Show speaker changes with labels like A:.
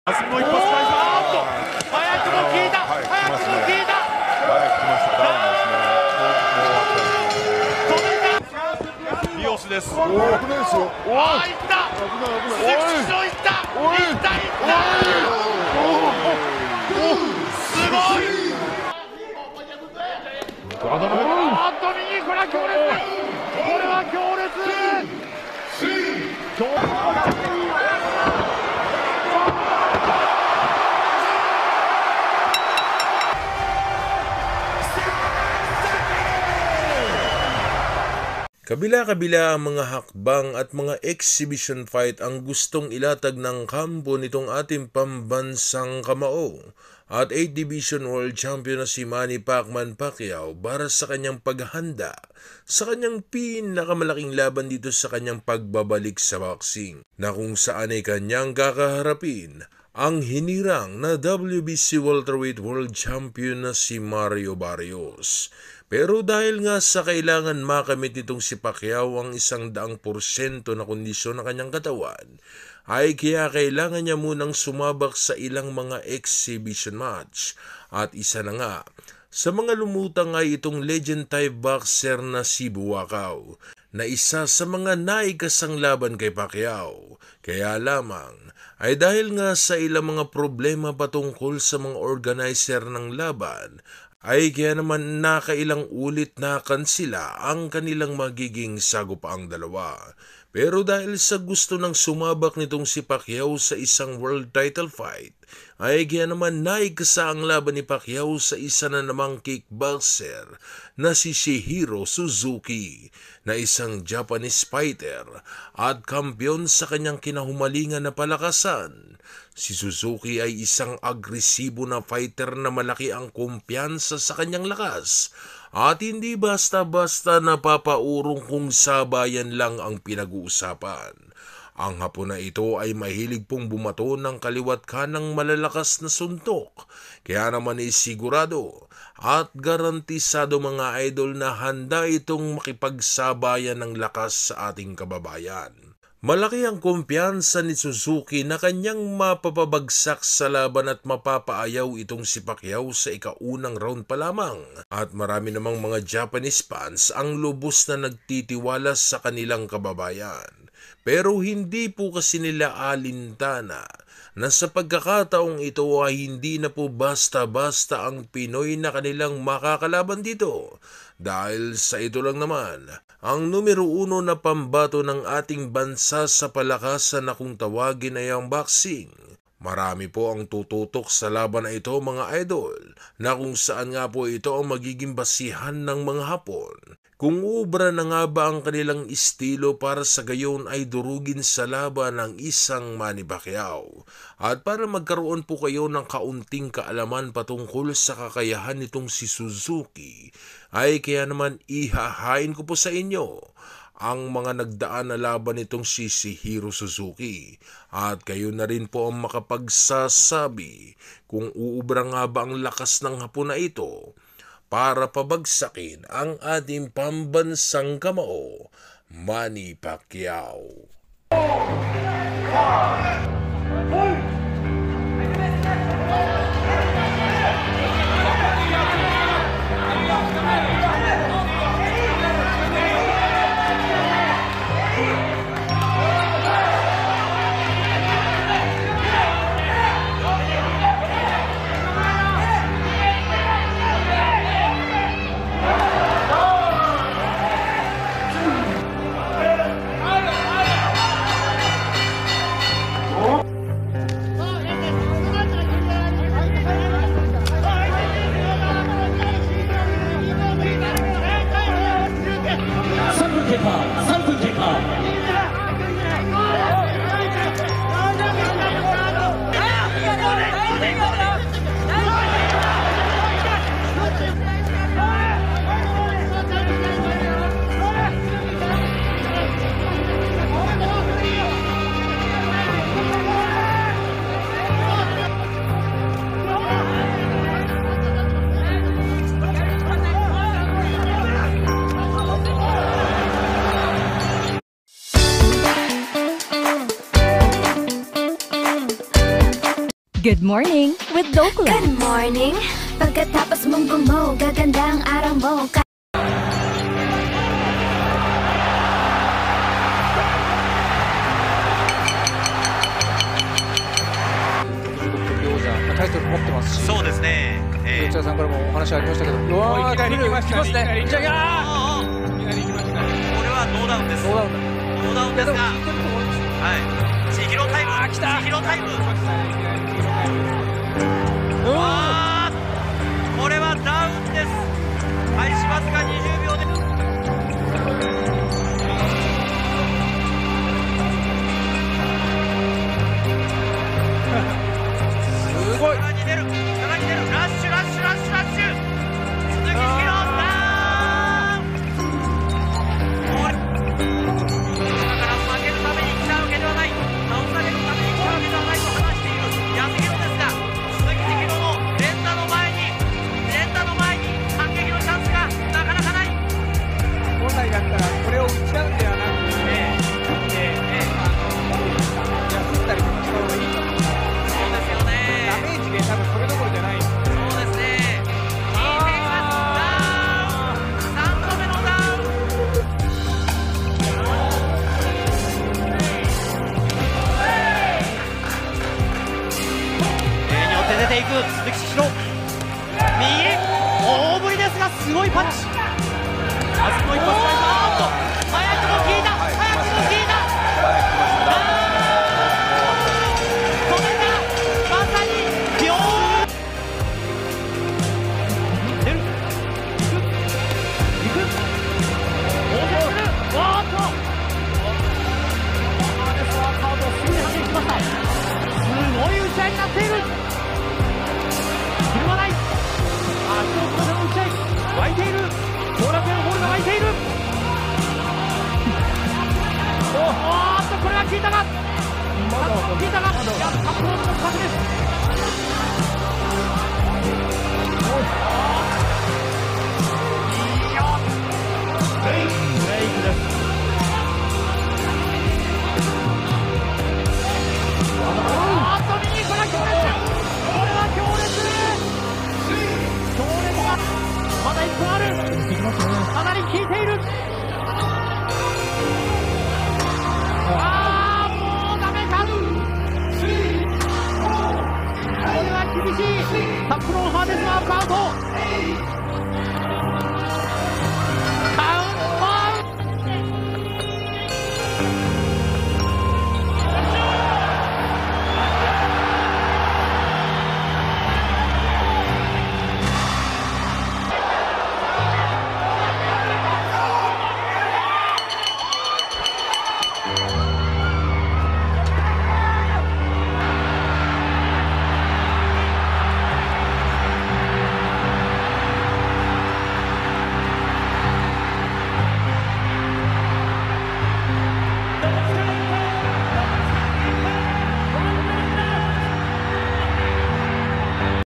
A: もう一発返す。早くも効いた、早くも効いた。
B: 早く来ました。ダウンですね。
A: リオスです。
B: 危ないですよ。
A: いった。鈴木騎手いった。すごい。右、これは強烈。これは強烈。
C: Kabila-kabila ang mga hakbang at mga exhibition fight ang gustong ilatag ng kampo nitong ating pambansang kamao at 8 Division World Champion na si Manny Pacquiao para sa kanyang paghahanda sa kanyang pinakamalaking laban dito sa kanyang pagbabalik sa boxing na kung saan ay kanyang kakaharapin ang hinirang na WBC Welterweight World Champion na si Mario Barrios. Pero dahil nga sa kailangan makamit nitong si Pacquiao ang 100% na kondisyon ng kanyang katawan, ay kaya kailangan niya munang sumabak sa ilang mga exhibition match. At isa na nga, sa mga lumutang ay itong legend Thai boxer na si Buakaw, na isa sa mga naikasang laban kay Pacquiao. Kaya lamang, ay dahil nga sa ilang mga problema patungkol sa mga organizer ng laban, ay kaya naman nakailang ulit na kansila ang kanilang magiging sagupaang dalawa. Pero dahil sa gusto ng sumabak nitong si Pacquiao sa isang world title fight, ay kaya naman naikasa ang laban ni Pacquiao sa isa na namang kickboxer na si Chihiro Suzuki, na isang Japanese fighter at kampiyon sa kanyang kinahumalingan na palakasan. Si Suzuki ay isang agresibo na fighter na malaki ang kumpiyansa sa kanyang lakas at hindi basta-basta napapaurong kung sabayan lang ang pinag-uusapan. Ang hapon na ito ay mahilig pong bumato ng kaliwat kanang malalakas na suntok, kaya naman ay sigurado at garantisado mga idol na handa itong makipagsabayan ng lakas sa ating kababayan. Malaki ang kumpiyansa ni Suzuki na kanyang mapapabagsak sa laban at mapapaayaw itong si Pacquiao sa ikaunang round pa lamang. At marami namang mga Japanese fans ang lubos na nagtitiwala sa kanilang kababayan. Pero hindi po kasi nila alintana na sa pagkakataong ito ay hindi na po basta-basta ang Pinoy na kanilang makakalaban dito. Dahil sa ito lang naman, ang numero 1 na pambato ng ating bansa sa palakasan na kung tawagin ay ang boxing. Marami po ang tututok sa laban na ito mga idol, na kung saan nga po ito ang magiging basihan ng mga Hapon. Kung ubra na nga ba ang kanilang estilo para sa gayon ay durugin sa laban ng isang Manny Pacquiao. At para magkaroon po kayo ng kaunting kaalaman patungkol sa kakayahan nitong si Suzuki, ay kaya naman ihahain ko po sa inyo ang mga nagdaan na laban nitong si Chihiro Suzuki. At kayo na rin po ang makapagsasabi kung uubra nga ba ang lakas ng Hapon na ito para pabagsakin ang ating pambansang kamao, Manny Pacquiao.
D: Good morning with Dokla.
E: Good morning. Pagkatapos mong gumaw, gaganda ang araw mo.
F: タイトル持ってますし、
G: そうですね。
F: 内田さんからもお話ありましたけど、うわー、いきなり来ますね。じゃあ、いきなり来ましたね。
G: これはノーダウンです。
F: ノーダウンだ。
G: ノーダウンですが、はい。千尋タイム。千尋タイム。これはダウンです。開始わずか20秒で。
F: すごい。
G: さらに出る。ラッシュ。鈴木ひろダウン。だから負けるために来たわけではない。倒されるために来たわけではないと話している安弘ですが、鈴木ひろの連打の前に反撃のチャンスがなかなかない。
F: 本来だったらこれを打ち合うんではなくて、休んだりとかした方がいいと思う。
G: そうですよね。
F: ダメージで多分それどころじゃない。
G: そうですね。3度目のダウン。例によって出ていく鈴木ひろ。右大振りですがすごいパンチ。あそこ一発返した。早くも効いた。これがまさに秒。出る。行く。おーっと。ですがカードをすぐにはけてきました。すごい打ち合いになっている。ひるまない。足の風の打ち合い湧いている。後楽園ホールが湧いている。おーっとこれは効いたが。いやアップロードの風です。いいよ。ブレイクです。右から強烈。これは強烈だ。まだ1分ある。かなり効いている。もうダメか。これは厳しい。タップロンハーデスマークアウト。